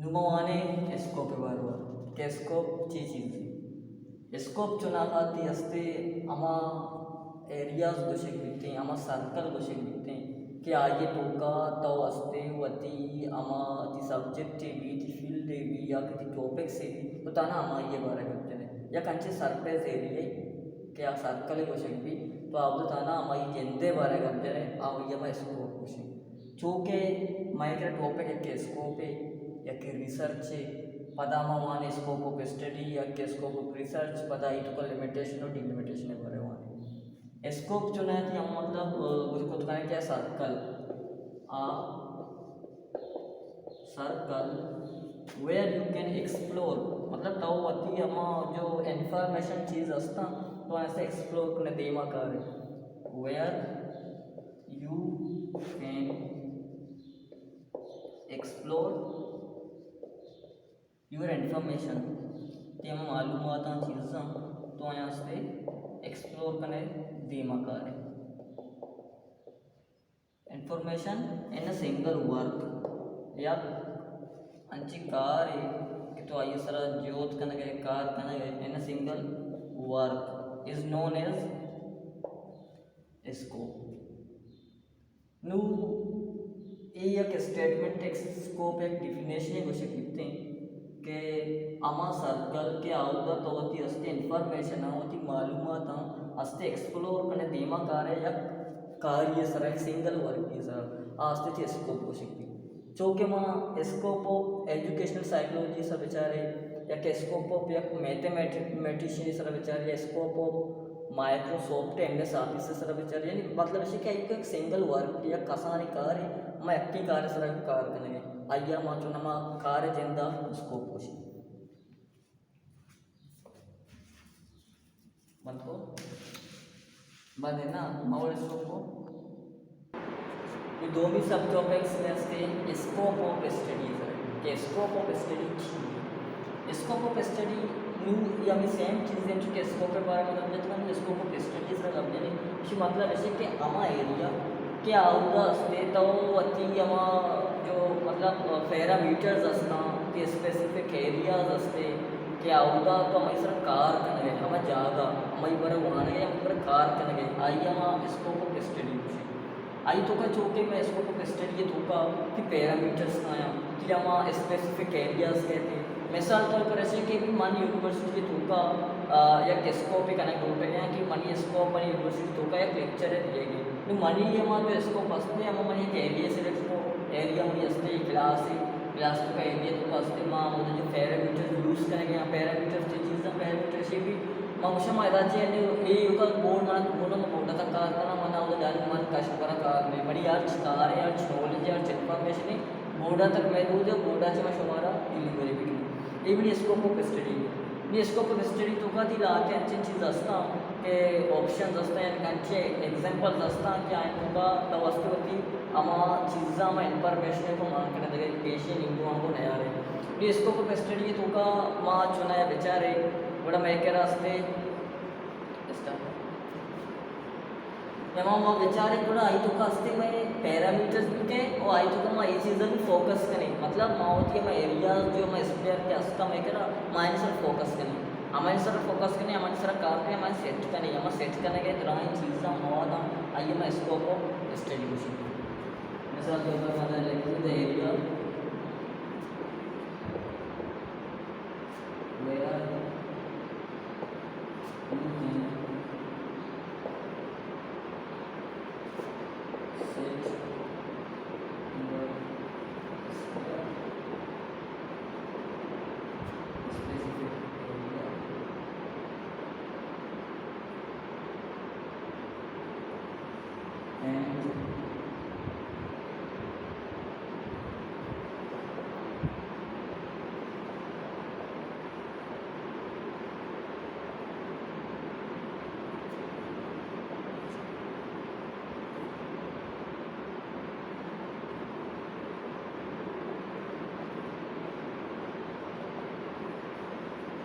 नुमवाने scope बारवा के scope चीज स्कोप चुना खाती हस्ते अमा एरियाज गोशे बिकते अमा सर्कल गोशे बिकते कि आगे टोका तो हस्ते वती अमा ती सब्जेक्ट भी ती फील्ड भी या कि टॉपिक से भी तो ताना अमा ये बारे करते हैं या कंचे सरफेस एरिया कि आ सर्कल गोशे भी तो आप तो ताना अमा ये जेंदे बारे करते हैं आ ये मैं स्कोप गोशे चूँकि माइक्रो टॉपिक के स्कोप है या कि रिसर्च है पदामा वाने स्कोप ऑफ स्टडी या के स्कोप ऑफ रिसर्च पदा ही तो लिमिटेशन और डिलिमिटेशन है बारे वाने स्कोप चुना है कि हम मतलब उसको तो कहें क्या circle a circle where you can explore मतलब तो वती हम जो इन्फॉर्मेशन चीज़ असता तो ऐसे एक्सप्लोर करने देमा कर where you can explore your information कि हम मालूमात चीज़ा तो यहाँ से एक्सप्लोर करने देमा कर information in a single work या अंची कार है कि तो आइए सरा ज्योत करने गए कार करने गए in a single work is known as scope नु एक स्टेटमेंट एक स्कोप एक डिफिनेशन गोष्ट कितने के आमा सर्कल के आउदा तो होती अस्ते इन्फॉर्मेशन होती मालूमात अस्ते एक्सप्लोर करने धीमा कार्य या कार्य सर एक सिंगल वर्क की सर आस्ते थे स्कोप को शिकती चौके माँ scope of educational psychology sir बेचारे या के स्कोप ऑफ या मैथमेटिशियन सर बेचारे या scope of Microsoft MS office sir बेचारे यानी मतलब ऐसे क्या एक सिंगल वर्क या कसानी कार्य मैं अक्की कार्य सर कार्य करने आइया माचो नमा कार्य जिंदा स्कोप होशी मतलब बाद है ना मावल स्कोप ये दो भी सब टॉपिक्स में से स्कोप ऑफ स्टडी के scope of study scope of study new या मैं सेम चीज़ें जो के स्कोप के बारे में समझते हैं स्कोप ऑफ स्टडी से समझने की मतलब ऐसे कि आमा एरिया के आउदा असते तो अति अमा जो मतलब पैरामीटर्स असता के स्पेसिफिक एरियाज असते के आउदा तो हमारी सर कार करने गए हमें जागा हमारी बड़ा वहाँ गए हम पर कार करने गए आई हम स्कोप ऑफ स्टडी आई तो का चौके में स्कोप ऑफ स्टडी ये धोखा कि पैरामीटर्स आया कि हम स्पेसिफिक एरियाज कहते हैं मिसाल तौर पर ऐसे कि भी मानी यूनिवर्सिटी के धोखा या स्कोप ही कनेक्ट होते हैं कि मनी स्कोप मनी यूनिवर्सिटी धोखा एक लेक्चर है दिए गए तो मनी ये हमारा जो स्कोप हंसते हम मनी एक एरिया से एरिया मनी हंसते क्लास है क्लास का एरिया तो हंसते माँ मतलब जो पैरामीटर यूज़ करेंगे यहाँ पैरामीटर जो चीज़ पैरामीटर से भी मनुष्य राज्य ये बोर्ड मन बोर्ड कार मना दानी मन कष्ट कार में बड़ी यार कार यार नॉलेज यार इन्फॉर्मेशन बोर्डा तक महदूद है बोर्डा से मैं शुमारा डिलीवरी भी ये भी स्कोप ऑफ स्टडी ये स्कोप ऑफ स्टडी तो का दिला के अच्छी चीज़ असता के ऑप्शंस असता हैं अच्छे एग्जांपल्स असता कि ఆయన तुका वस्तुवती आमा चीज़ा आमा इन्फॉर्मेशन को मान करने लगे पेशेंट इंदू हमको नया रहे ये स्कोप ऑफ स्टडी तो का माँ चुनाया बेचारे बड़ा मैं कह रहा हस्ते जमा बेचारे थोड़ा आई तो हस्ते में पैरामीटर्स भी के और आई तो मैं ये चीज़ें भी फोकस करें मतलब माँ होती है मैं एरियाज जो मैं स्पेयर के हस्ता मैं कह रहा माइन सर फोकस करें हमारे सर फोकस करने हमारे सर कार पे हमारे सेट करने हमारे सेट करने के दौरान चीज़ा मौत आइए मैं स्कोप ऑफ स्टडी को सीखूँ मिसाल तौर पर मैं लिखूँ द एरिया वेयर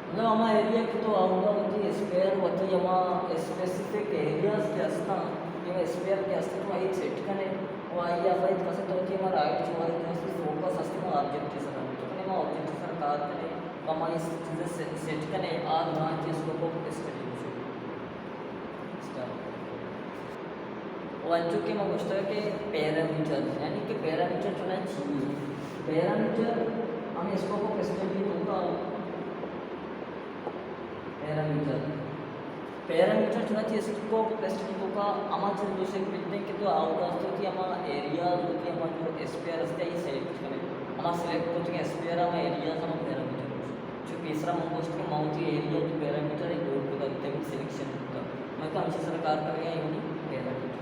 मतलब हमारा एरिया की तो आऊँगा होती स्पेयर होती हमारा स्पेसिफिक एरियाज के असता कि स्पेयर के असते तो आई सेट करने वो आई या भाई कसं तो होती हमारा राइट हमारी जो फोकस असते ना ऑब्जेक्ट के सर तो में ऑब्जेक्टिव सरकार कने कमा इस चीज़ें सेट कने आज ना के स्कोप ऑफ स्टडी वांचो के मैं पूछता है कि पैरामीटर यानी कि पैरामीटर चुना चाहिए पैरामीटर हमें स्कोप ऑफ स्टडी होगा पैरामीटर चुना चाहिए स्कोप ऑफ स्टडी होगा हमारे जैसे बिल्डिंग के तो आउटकास्ट होती है हमारा एरिया होती है हमारा जो एस्पेयर है ये सेलेक्ट करें हमारा सिलेक्ट होती है एस्पेयर हमारा एरिया हमारा पैरामीटर जो तीसरा मंगोस्ट के माउथ एरिया जो पैरामीटर है वो करते हैं सिलेक्शन होता मैं तो अच्छी सरकार कर गया यूनी पैरामीटर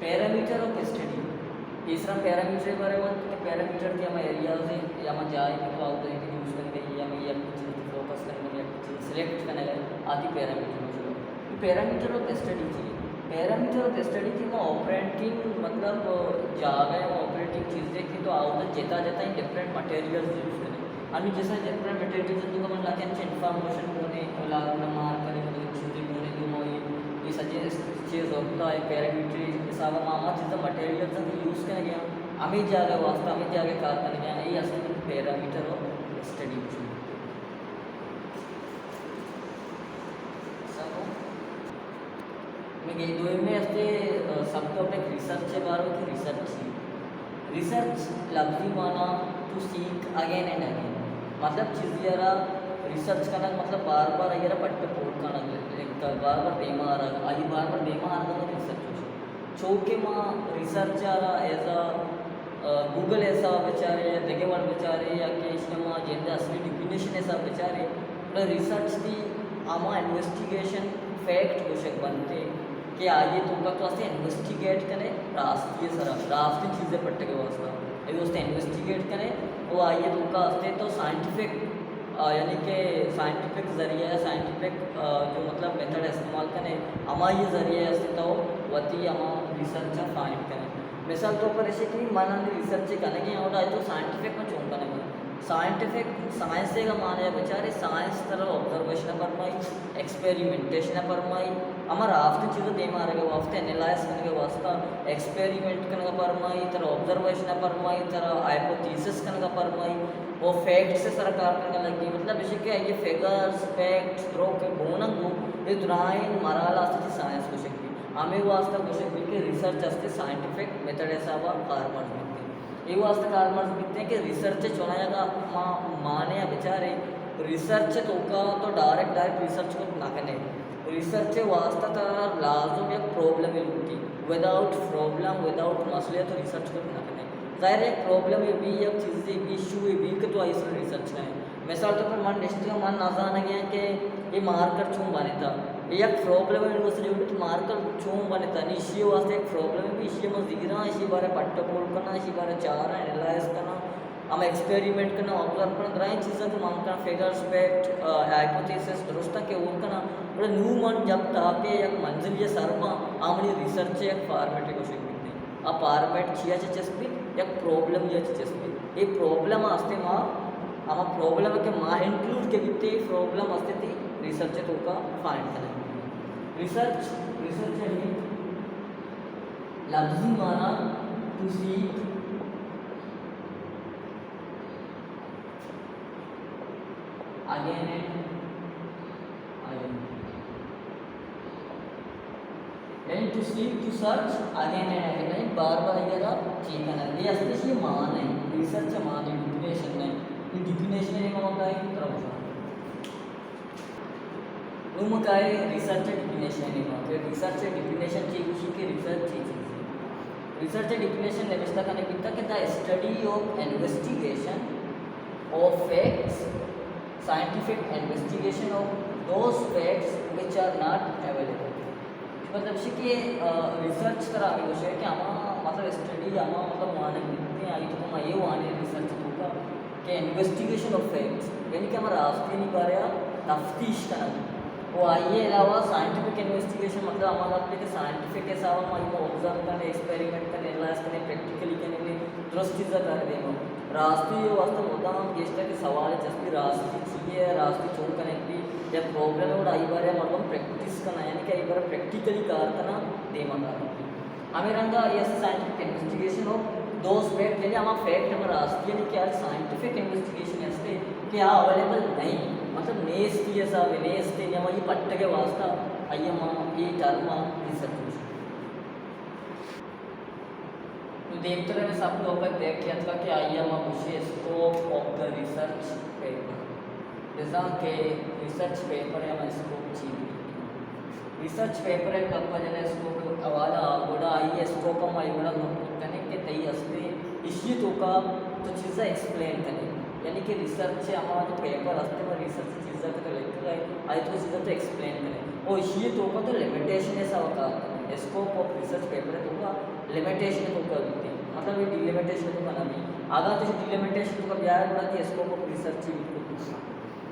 पैरामीटर ऑफ स्टडी तीसरा पैरामीटर बारे में पैरामीटर की हमें एरिया से या हम जाए तो आउट है कि यूज़ करेंगे या मैं या चीज़ फोकस करेंगे या चीज़ सिलेक्ट करने लगे आदि पैरामीटर पैरामीटर ऑफ स्टडी चाहिए पैरामीटर ऑफ स्टडी की मैं ऑपरेटिंग मतलब जागा ऑपरेटिंग चीज़ें की तो आउट जेता जेता ही डिफरेंट मटेरियल्स यूज़ करें आणि जैसे डिफरेंट मटेरियल्स जो का म्हणला त्यांचे इन्फॉर्मेशन कोने लागणं मार करे चीज़ें कोने जो ये सजेस्ट चीज़ होता है पैरामीटर हिसाब मामा चीज़ मटेरियल यूज़ करने गया आम्ही जागा वास्ता आम्ही जागे कार करने गया ये असते पैरामीटर ऑफ स्टडी मैं दो में असते सब टॉपिक रिसर्च के बारे में रिसर्च लफ्जी माना to seek again and again मतलब चीज़ यारा रिसर्च करना मतलब बार बार यारा पट्टे पोट करना बार बार बेमार आई बार बार बेमार रिसर्च चौके माँ रिसर्च आला एज अ गूगल ऐसा बेचारे या देखे वाले बेचारे या केस माँ जेंदे असली डिफिनेशन ऐसा बेचारे मतलब रिसर्च थी आमा इन्वेस्टिगेशन फैक्ट कोशक बनते कि आइए तुमका तो असते इन्वेस्टिगेट करें राष्ट्रीय चीज़ें पट्टे के वास्ता यदि उसने इन्वेस्टिगेट करें वो आइए तुमका असते तो साइंटिफिक यानी कि साइंटिफिक ज़रिए साइंटिफिक जो मतलब मेथड इस्तेमाल करें हमारा ये ज़रिए असते तो वती हम रिसर्च फाइंड करें मिसाल तौर पर ऐसे कि माना रिसर्च करने के यहाँ तो साइंटिफिक में चूँ करने में साइंटिफिक साइंस का माने बेचारे साइंस तरह ऑब्जर्वेशन परमाई एक्सपेरिमेंटेशन परमाई हमारा आफ्ते चीज़ें दे मारे वास्ते एनालाइज करने के वास्ता एक्सपेरिमेंट करने का परमाई तरह ऑब्जर्वेशन परमाई तरह हाइपोथेसिस करने का परमाई वो फैक्ट से सरकार करने लगी मतलब इसे क्या ये फिगर्स फैक्ट्स थ्रो के बोनंगो ये दुराइन मराला असते साइंस को शकती आम्ही वास्ता को शकती कि रिसर्च असते साइंटिफिक मेथड ऐसा हुआ कार्बन ये वास्ते कार्बन बिकते हैं कि रिसर्च चुनाया माने बेचारे रिसर्च तो का तो डायरेक्ट रिसर्च को ना करने रिसर्च वास्ता तरह लाजम एक प्रॉब्लम होती विदाउट प्रॉब्लम विदाउट मसले तो रिसर्च को ना करने ज़ाहिर एक प्रॉब्लम है भी एक चीज़ भी इशू है भी कि तो ऐसा रिसर्च है मिसाल तौर पर मन नेक्स्ट मन ना जाना गया कि ये मार्कर चूँ बने था एक प्रॉब्लम है यूनिवर्सिटी मार्कर चूँ बने था इसी वास्ते एक प्रॉब्लम है इसी में जीना इसी बारे पट्टा पोल करना इसी बारे चारा एनालाइज करना हम एक्सपेरिमेंट करना ऑब्जर्व करना ग्राइन चीज़ें को मांगना फिगर्स फैक्ट हाइपोथेसिस दुरुस्त के वो करना बड़ा न्यू मन जब ताके एक मंजिल ये सरमा आमनी रिसर्च एक फॉर्मेट को शिकते आ फॉर्मेट छिया चेस्पी एक प्रॉब्लम ये चेस्पी ये प्रॉब्लम आस्ते माँ हम प्रॉब्लम के माँ इंक्लूड के बीते प्रॉब्लम आस्ते थी रिसर्च तो का फाइंड करें रिसर्च है लफ्जी माना to seek again and again यानी to seek to search again and again यानी बार बार येरा चेक करना ये असली मान है रिसर्च मान है डिफिनेशन है ये डिफिनेशन है कौन का है तरफ रूम का है रिसर्च डिफिनेशन है कौन का रिसर्च डिफिनेशन चेक उसी के रिसर्च डिफिनेशन ने विस्तार करने की तक the study of investigation of facts scientific investigation of those facts which are not available मतलब कि रिसर्च करा भी कुछ है कि हम मतलब स्टडी हम मतलब माने कितने आई तो हम ये वाने रिसर्च होगा कि इन्वेस्टिगेशन ऑफ फैक्ट्स यानी कि हमारा रास्ते नहीं पा रहा तफ्तीश करना वो आइए अलावा साइंटिफिक इन्वेस्टिगेशन मतलब हमारा अपने के साइंटिफिक हिसाब हम ऑब्जर्व करने एक्सपेरिमेंट करने एनालाइज करने प्रैक्टिकली करने में दुरुस्त चीज़ें कर देंगे रास्ते ये वास्तव होता हम गेस्ट के सवाल है जैसे रास्ते चाहिए रास्ते चोर करने की या प्रॉब्लम है आई बार मतलब प्रैक्टिस करना यानी कि आई बार प्रैक्टिकली कार करना दे मना हमें रंगा ये scientific investigation of those fact यानी हम फैक्ट हमारा आस्ती यानी क्या साइंटिफिक इन्वेस्टिगेशन असते क्या अवेलेबल नहीं मतलब नेस्ती ऐसा नेस्ती हम ये पट्ट के वास्ता अय्यम ये टर्म रिसर्च तो देखते रहे सब टॉपिक देख किया था कि अय्यम विषय scope of the research paper जैसा कि रिसर्च पेपर है स्कोप चीज रिसर्च पेपर है कब जने स्कोप अवाला गोड़ा आई स्कोप हम आई गोड़ा कने के तई असते इसी तो का तो चीज़ें एक्सप्लेन करें यानी कि रिसर्च से हमारा जो पेपर असते वो रिसर्च चीज़ें तो लिख गए आई तो चीज़ें तो एक्सप्लेन करें और इसी तो का तो लिमिटेशन ऐसा होगा स्कोप ऑफ रिसर्च पेपर है तो का लिमिटेशन तो का दिखते मतलब ये डिलिमिटेशन तो का नहीं आगा तो डिलिमिटेशन तो का ब्याह गोड़ा कि स्कोप ऑफ रिसर्च ही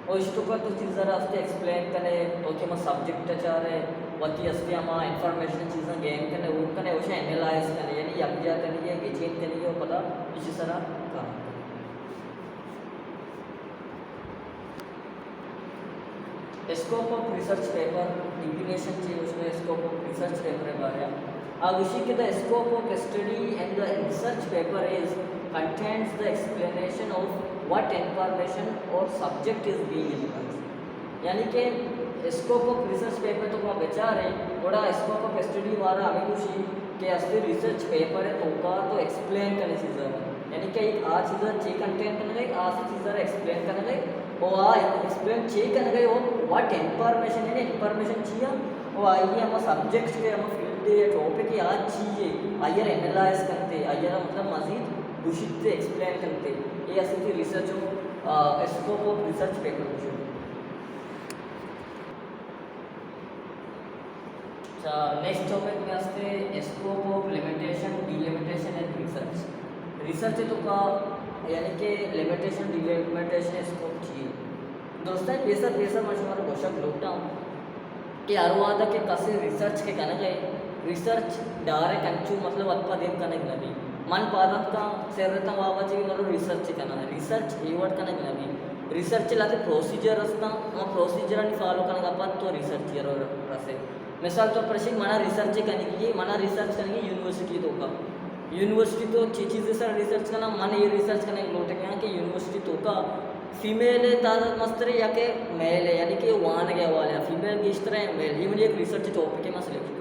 और इस तो चीज़ रास्ते एक्सप्लेन करें तो कि हम सब्जेक्ट चाह रहे वती असते हम इंफॉर्मेशन चीज़ें गेन करें वो करें उसे एनालाइज करें यानी अब्जा करिए गेचेन करिए और पता इसी तरह काम scope of research paper definition चाहिए उसमें स्कोप ऑफ रिसर्च पेपर है बारे अब उसी के the scope of study and the research paper is contains the explanation of what information or subject is being advanced यानी कि स्कोप ऑफ रिसर्च पेपर तो वहाँ विचार है थोड़ा स्कोप ऑफ स्टडी वाला हमें खुशी कि असली रिसर्च पेपर है तो का तो एक्सप्लेन करने चीज़ें यानी कि एक आ चीज़ें चे कंटेंट करने गई आ सी चीज़ें एक्सप्लेन करने गई और आ एक्सप्लेन चे करने गई वो व्हाट इंफॉर्मेशन यानी इंफॉर्मेशन चाहिए वो आइए हम सब्जेक्ट के हम फील्ड टॉपिक की आज चाहिए आइए एनालाइज करते आइए मतलब मजीद घोषित से एक्सप्लेन करते ये असली research scope of research paper next topic में असते scope of limitation delimitation and research research तो का यानी कि लिमिटेशन डिलिमिटेशन स्कोप चाहिए दोस्तों बेसर मशहूर घोषक लोटा कि अरुवादा के कसे रिसर्च के कहना गए रिसर्च डायरेक्ट अंचू मतलब अत्पादन करने नहीं मन पादक का सेरता वावाची मतलब रिसर्च करना है रिसर्च ईवर्ड करने नहीं रिसर्च लाते प्रोसीजर असता मग प्रोसीजर आणि फॉलो करने का तो रिसर्च रसे मिसाल तो प्रशिक मना रिसर्च करने की मना रिसर्च करने की यूनिवर्सिटी तो का यूनिवर्सिटी तो चीज़ सर रिसर्च करना मन ये रिसर्च करने के लोटे यहाँ कि यूनिवर्सिटी तो का फीमेल है ताज़ा मस्तर या कि मेल है यानी कि वान गया वाले फीमेल की इस तरह मेल ये मुझे एक रिसर्च टॉपिक है मसले को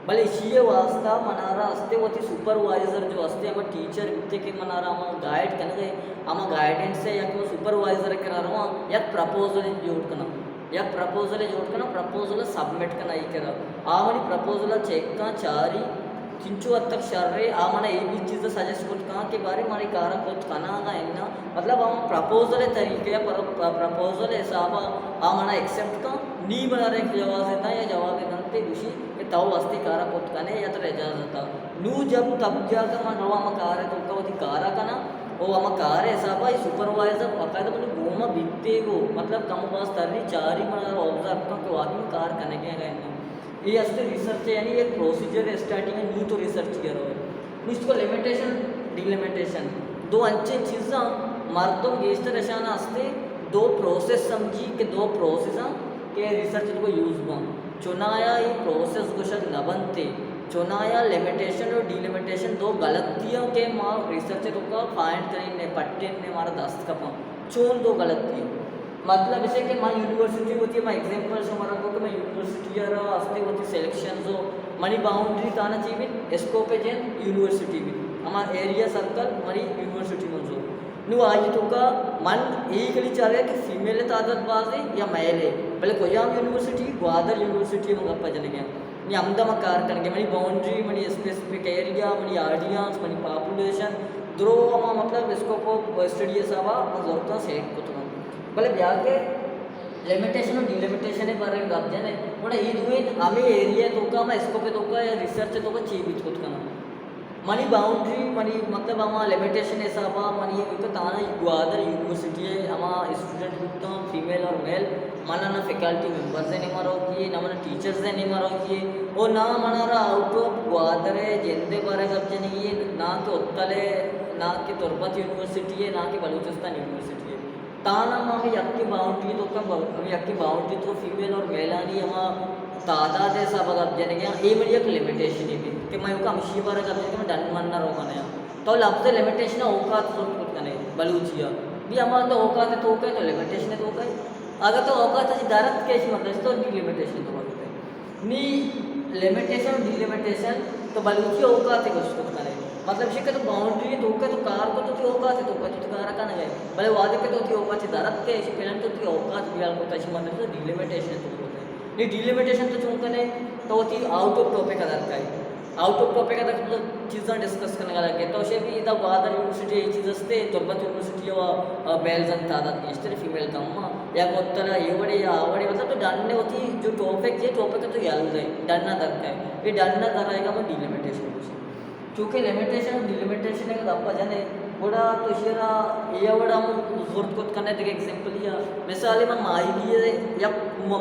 भले इसी वास्ता मनारा असते वो थी सुपरवाइजर जो असते हम टीचर इतने के मनारा हम गाइड करने गए हम गाइडेंस से या कि सुपरवाइजर करा रहा हूँ या प्रपोजल जोड़ करना या प्रपोजल जोड़ करना प्रपोजल सबमिट करना ही करा आमनी प्रपोजल चेक का चारी चिंचू हद तक शर रहे आमना ये भी चीज़ सजेस्ट कुछ कहाँ के बारे हमारे कारण कुछ खाना का इन्ना मतलब हम प्रपोजल तरीके या प्रपोजल हिसाब आमना एक्सेप्ट का नी बना रहे जवाब देता या जवाब देते खुशी कि तव अस्ति कारा कुछ खाने या तो इजाजत नू जब तब जाकर मन रवा हम कार है तो उसका वो कारा का ना वो हम कार हिसाब है सुपरवाइजर बाकायदा मैंने घूमा बिकते को मतलब कम पास तरी चार ही मना ऑब्जर्व का कि वाकई में कार करने के गए ये असते रिसर्च है यानी एक प्रोसीजर स्टार्टिंग है न्यू तो रिसर्च किया रहा है इसको लिमिटेशन डिलिमिटेशन दो अच्छे चीज़ें मर्दों गेस्टर अशाना असते दो प्रोसेस समझी कि दो प्रोसेस के रिसर्च को यूज़ हुआ चुनाया ये प्रोसेस कुछ न बनते चुनाया लिमिटेशन और डिलिमिटेशन दो गलतियों के माँ रिसर्च तो का फाइंड करेंगे पट्टे ने हमारा दस्त का पाँ चोन दो गलतियों मतलब इसे कि मैं यूनिवर्सिटी होती है मैं एग्जांपल से हमारा को कि मैं यूनिवर्सिटी असते होती सिलेक्शन जो मनी बाउंड्री ताना चाहिए स्कोप है यूनिवर्सिटी भी हमारा एरिया सर्कल मनी यूनिवर्सिटी में जो नु आज तो का मन यही के लिए चल रहा है कि फीमेल तादाद बाज है या मेल है पहले कोयाम यूनिवर्सिटी ग्वादर यूनिवर्सिटी में गप्पा चले गया नी अहमदमा कार करेंगे money boundary money specific area money audience money population draw मतलब स्कोप ऑफ स्टडी सावा जरूरत सेलेक्ट को भले ब्याह के लिमिटेशन और डिलिमिटेशन है पर गब्जन है बड़ा ये दुए हमें एरिया तो का मैं इसको पे तो का या रिसर्च तो का चीज खुद का ना मनी बाउंड्री मनी मतलब हम लिमिटेशन ऐसा बा मनी तो ताना ग्वादर यूनिवर्सिटी है हम स्टूडेंट होता फीमेल और मेल मना ना फैकल्टी मेंबर्स है नहीं मारो किए ना मना टीचर्स है नहीं मारो किए और ना मना रहा आउट ऑफ ग्वादर है जिंदे बारे गब्जन नहीं है ना कि उत्कल है ना कि तुर्बत यूनिवर्सिटी है ना कि बलूचिस्तान यूनिवर्सिटी ताना हमें यक्की बाउंड्री तो कब हमें यक्की बाउंड्री तो फीमेल और मेल आनी हम तादाद है सब अगर जने ये मेरी एक लिमिटेशन है भी कि मैं का मशीबारा का मैं डन मनना रोकने तो लफ्ज़ लिमिटेशन औकात तो करने बलूचिया भी हमारा तो औकात है तो क्या तो लिमिटेशन है तो क्या अगर तो औकात है दारत कैसी मतलब तो डिलिमिटेशन तो बोलते हैं नी लिमिटेशन डिलिमिटेशन तो बलूची औकात है कुछ तो करने मतलब शिकत तो बाउंड्री तो क्या तो कार को तो औकात है तो क्या तो कार का नहीं है भले वादे के तो औकात है दारत के ऐसे पहले तो औकात भी आल को तो ऐसी मतलब तो डिलिमिटेशन तो बोलते हैं ये डिलिमिटेशन तो चूंकि नहीं तो आउट ऑफ टॉपिक अदर का आउट ऑफ टॉपिक अदर मतलब चीज़ा डिस्कस करने का लगे तो अशे भी इधर वादर यूनिवर्सिटी ये चीज़ असते तुर्बत यूनिवर्सिटी वा मेल्स ಅಂತ ಅದಾದ ಎಷ್ಟು ಫೀಮೇಲ್ ಕಮ್ಮ ಯಾಕೆ ಗೊತ್ತಲ್ಲ ಇವಡೆ आवड़े मतलब तो डन ने होती जो टॉपिक ये टॉपिक तो याद है डन ना दर है ये डन ना दर आएगा वो डिलिमिटेशन चूंकि लिमिटेशन डिलिमिटेशन है तो आपका जाने बड़ा तो शेरा ये बड़ा हम जोर को करने देखे एग्जांपल या मिसाल में माईगी या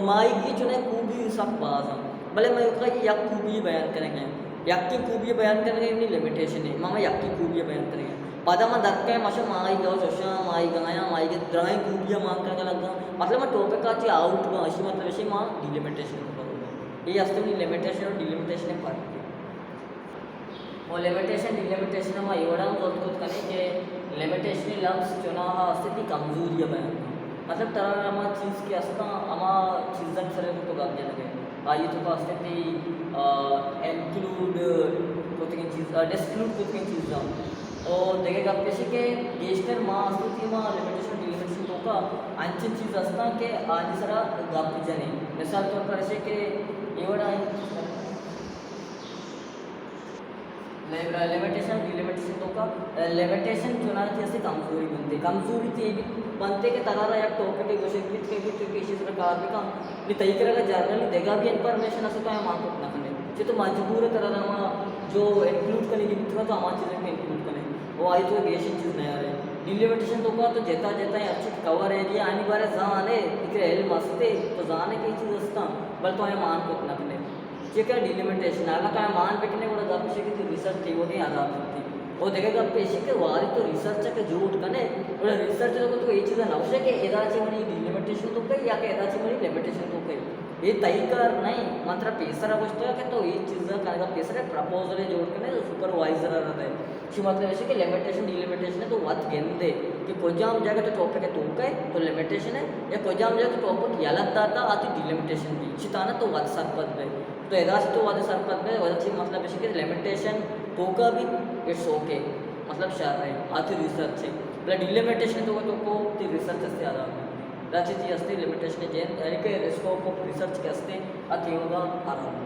माईगी जो है खूबी सब बात है भले मैं उसका या खूबी बयान करेंगे यक की खूबी बयान करेंगे नहीं लिमिटेशन है मामा यक की खूबी बयान करेंगे पदम दक्के मशा माई गो शोशा माई गया माई के ड्राइंग खूबियाँ मांग करने लगा मतलब मैं टॉपिक का अच्छी आउट में अशी मतलब ऐसे माँ डिलिमिटेशन को करूँगा ये असली में लिमिटेशन और डिलिमिटेशन है फर्क और लिमिटेशन डिलिमिटेशन में एवढा कुछ करने के लिमिटेशन लफ्ज़ चुना असते कमजोरी बयान मतलब तरह हम चीज़ की असता आमा चीज़न सर तो गाजे लगे आई तो असते ती इंक्लूड कुछ चीज़ डिस्क्लूड कुछ चीज़ और देखेगा पेशी के गेस्टर माँ असते ती माँ लिमिटेशन डिलिमिटेशन तो का अंचन चीज़ असता के आज सरा गापी जने मिसाल तौर पर ऐसे के एवढा लिमिटेशन डिलिमिटेशन तो का लिमिटेशन चुना की ऐसे कमजोरी थी बनते के तरारा या टॉपिक के घोषित के भी तो किसी प्रकार भी काम नहीं तय करेगा जर्नली देगा भी इन्फॉर्मेशन असं तो मां को ना करने जे तो मजबूर है तरह जो इंक्लूड करने की तो हमारी चीज़ें को इंक्लूड करें वो आई तो गेशन चीज़ नहीं आ रही डिलिमिटेशन तो का तो जेता जेता अच्छी कवर एरिया आणि बारे जाने इकडे हेल मस्ते तो जाने की चीज़ असता बल तो मान को ना करने जे क्या डिलिमिटेशन आला काय मान पेटने को लगा पेशी की रिसर्च थी वो नहीं आजाद थी वो देखेगा पेशी के वारी तो रिसर्च के जो उठकने और रिसर्च तो ये चीज़ नवशे के एदाची मनी डिलिमिटेशन तो कई या के एदाची मनी लिमिटेशन तो कई ये तय कर नहीं मात्र पेसर गोष्ट है तो ये चीज़ का पेसर प्रपोजल जोड़कने सुपरवाइजर रहता है कि मतलब ऐसे कि लिमिटेशन डिलिमिटेशन है तो वत गेंदे कि कोजाम जाएगा तो टॉपिक है तो है तो लिमिटेशन है या कोजाम जाएगा तो टॉपिक यलत दाता आती डिलिमिटेशन भी चिताना तो वत सरपद है तो एदास तो वत सरपद है वत मतलब ऐसे कि लिमिटेशन तो का भी इट्स ओके मतलब शार है आती रिसर्च है प्लस डिलिमिटेशन तो को रिसर्च से आधा राची जी असते limitation J scope of research के असते अति होगा आराम